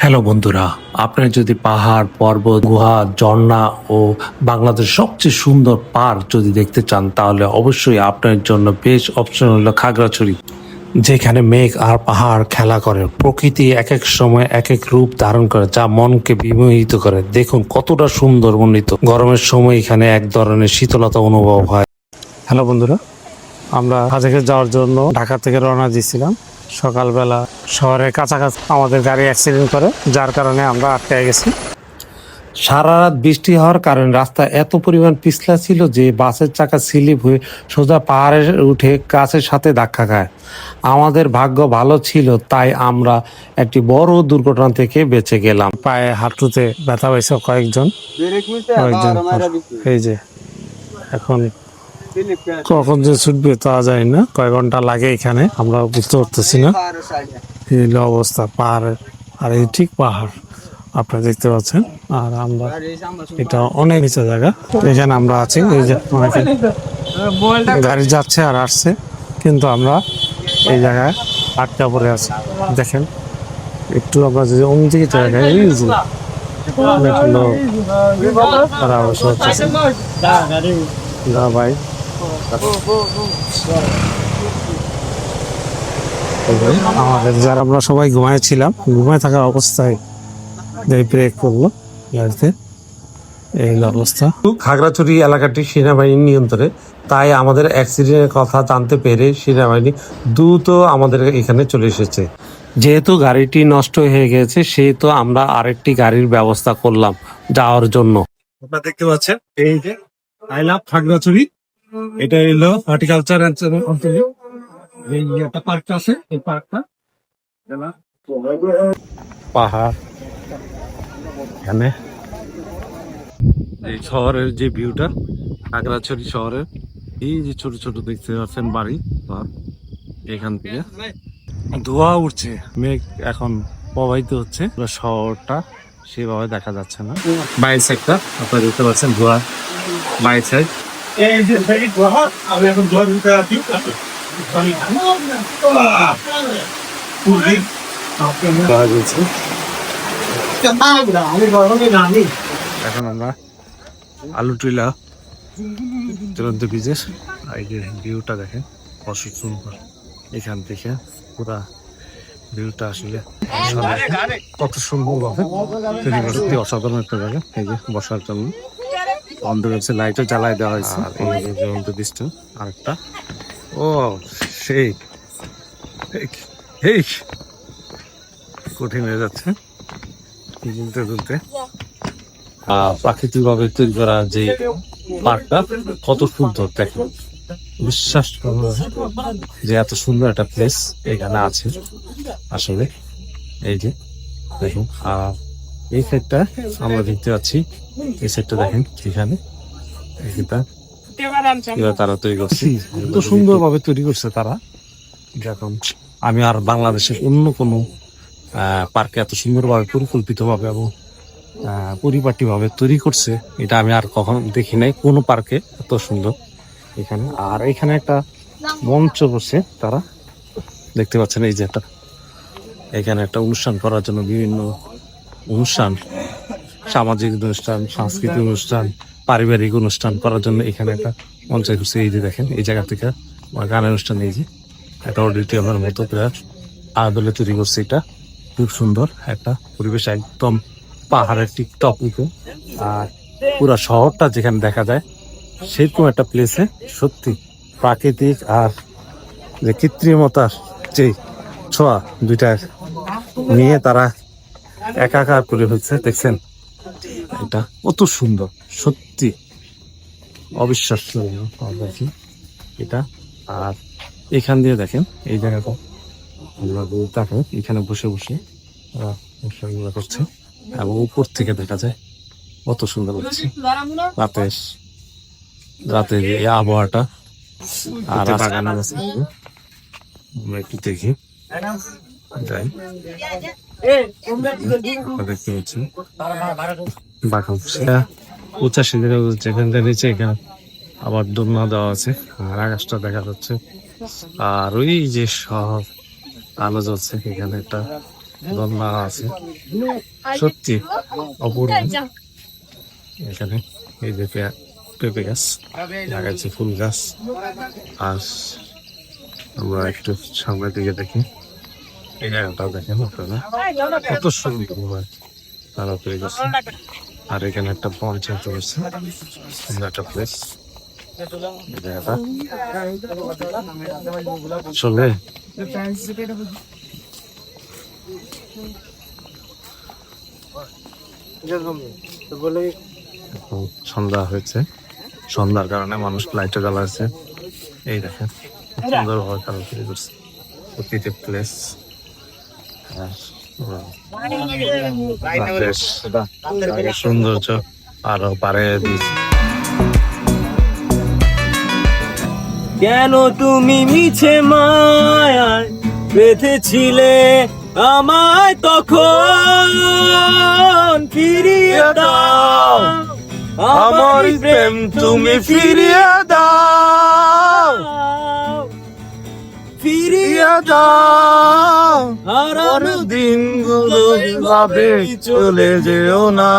Hello বন্ধুরা, আপনার যদি পাহাড়, পর্বত, গুহা, ঝর্ণা ও বাংলাদেশের সবচেয়ে সুন্দর পার্ক যদি দেখতে চান, তাহলে অবশ্যই আপনার জন্য বেস্ট অপশন হলো খাগড়াছড়ি। যেখানে মেঘ আর পাহাড় খেলা করে, প্রকৃতি এক এক সময় এক এক রূপ ধারণ করে, যা মনকে বিমোহিত করে। দেখুন কতটা সুন্দর মণ্ডিত। গরমের সময় এখানে এক ধরনের শীতলতা অনুভব হয়। হ্যালো বন্ধুরা, আমরা সাজেকে যাওয়ার জন্য ঢাকা থেকে রওনা দিয়েছিলাম। সকালবেলা শহরের কাছাকাছি আমাদের গাড়ি অ্যাক্সিডেন্ট করে, যার কারণে আমরা আটকে গেছি। সারা রাত বৃষ্টি হওয়ার কারণে রাস্তা এত পরিমাণ পিছলা ছিল যে বাসের চাকা স্লিপ হয়ে সোজা পাহাড়ে উঠে গাছের সাথে ধাক্কা খায়। আমাদের ভাগ্য ভালো ছিল, তাই আমরা একটি বড় দুর্ঘটনা থেকে বেঁচে গেলাম। পায়ে হাঁটুতে ব্যথা পাইছে কয়েকজন। এই যে এখন কখন যে ছুটবে তা যায় না, কয় ঘন্টা লাগে এখানে আমরা বুঝতে পারতেছি না। এই হলো অবস্থা পাহাড়ের, আর এই ঠিক পাহাড় আপনারা দেখতে পাচ্ছেন। আর আমরা এটা অনেক নিচে জায়গা, এখানে আমরা আছি। এই যে অনেকে গাড়ি যাচ্ছে আর আসছে, কিন্তু আমরা এই জায়গায় আটকা পড়ে আছি। দেখেন একটু আমরা যদি অন্যদিকে জায়গায় তারা অবশ্য ভাই আমাদের যারা আমরা সবাই ঘুমাইছিলাম, ঘুমায় থাকা অবস্থায় ব্রেক করলো গাড়িতে। এই অবস্থা। খাগড়াছড়ি এলাকাটি সেনাবাহিনীর নিয়ন্ত্রণে, তাই আমাদের অ্যাক্সিডেন্টের কথা জানতে পেরে সেনাবাহিনী দ্রুত আমাদের এখানে চলে এসেছে। যেহেতু গাড়িটি নষ্ট হয়ে গেছে, সেহেতু আমরা আরেকটি গাড়ির ব্যবস্থা করলাম যাওয়ার জন্য। আপনারা দেখতে পাচ্ছেন এই যে আই লাভ খাগড়াছড়ি, এটা হলো হর্টিকালচার এই একটা পার্ক আছে, এই পার্কটা পাহাড়। এখানে এই শহরের যে ভিউটা, খাগড়াছড়ি শহরের এই যে ছোট ছোট দেখতে পাচ্ছেন বাড়ি, এখান থেকে ধোঁয়া উঠছে, মেঘ এখন প্রবাহিত হচ্ছে। শহরটা সেভাবে দেখা যাচ্ছে না। বাইরের সাইডটা আপনারা দেখতে পাচ্ছেন ধোঁয়া, বাইরের সাইড। আমি এখন ধোঁয়া দিতে আছি। এখন আমরা আলুটিলা চূড়ান্ত ব্রিজের এই যে ভিউটা দেখেন, অসুন্দর। এখান থেকে পুরা ভিউটা আসলে কত সুন্দর ভাবে তৈরি করে, অসাধারণ একটা জায়গা। এই যে বসার জন্য অন্ধকার লাইটও জ্বালায় দেওয়া হয়েছে। চূড়ান্ত ব্রিজটা আরেকটা, ও সেই কঠিন হয়ে যাচ্ছে তুলতে তুলতে। প্রাকৃতিক ভাবে তৈরি করা যে পার্কটা কত সুন্দর দেখেন, বিশ্বাস করুন যে এত সুন্দর একটা প্লেস এখানে আছে আসলে। এই যে দেখুন, আর এই সাইডটা আমরা দেখতে পাচ্ছি, এই সাইডটা দেখেন এখানে তারা তৈরি করছে, এত সুন্দর ভাবে তৈরি করছে তারা। যখন আমি আর বাংলাদেশের অন্য কোনো পার্কে এত সুন্দরভাবে পরিকল্পিত ভাবে এবং পরিপাটি ভাবে তৈরি করছে, এটা আমি আর কখনো দেখি নাই কোনো পার্কে এত সুন্দর এখানে। আর এখানে একটা মঞ্চ বসে তারা, দেখতে পাচ্ছেন এই যে একটা, এখানে একটা অনুষ্ঠান করার জন্য বিভিন্ন অনুষ্ঠান, সামাজিক অনুষ্ঠান, সাংস্কৃতিক অনুষ্ঠান, পারিবারিক অনুষ্ঠান করার জন্য এখানে একটা মঞ্চ করছে। এই যে দেখেন এই জায়গা থেকে গানের অনুষ্ঠান, এই যে একটা অডিটোরিয়ামের মতো আদলে তৈরি করছে। এটা খুব সুন্দর একটা পরিবেশ, একদম পাহাড়ের ঠিক টপ উঠে, আর পুরা শহরটা যেখানে দেখা যায় সেরকম একটা প্লেসে। সত্যি প্রাকৃতিক আর যে কৃত্রিমতার যে ছোঁয়া, দুইটা নিয়ে তারা একাকার করে ফেলছে। দেখছেন এটা কত সুন্দর, সত্যি অবিশ্বাস্য এটা। আর এখান দিয়ে দেখেন এই জায়গাটা আমরা দেখেন, এখানে বসে বসে অনুষ্ঠানগুলো করছে এবং উপর থেকে দেখা যায় কত সুন্দর লাগছে রাতের এই আবহাওয়াটা। আর বাগান আছে, আমরা একটু দেখি যাই, দেখতে পাচ্ছি বাগান উঁচা সিঁড়ি যেখানটা নিচে, এখানে আবার দোলনা দেওয়া আছে, আর আকাশটা দেখা যাচ্ছে। আর ওই যে শহর আলো জ্বলছে, এখানে একটা ঝর্ণা আছে, সত্যি অপূর্ব। এখানে এই যে পেঁপে গাছ লাগাইছে, ফুল গাছ। আর আমরা একটু সামনের দিকে দেখি, এই জায়গাটা দেখেন আপনারা কত সুন্দর তারা তৈরি করছে। আর এখানে একটা পঞ্চায়েত রয়েছে, সুন্দর একটা প্লেস। চলে সন্ধ্যা হয়েছে, সন্ধ্যার কারণে মানুষ লাইটে জ্বালাচ্ছে। এই দেখেন সুন্দর ভাবে তারা তৈরি করছে প্রতিটি প্লেস। সৌন্দর্য আরো বাড়িয়ে দিয়েছে। কেন তুমি মিছে মায়ায় বেঁধেছিলে আমায়, তখন ফিরিয়ে দাও আমার প্রেম তুমি ফিরিয়ে দাও, ফিরিয়ে দাও। হারানো দিনগুলো ভাবে চলে যেও না।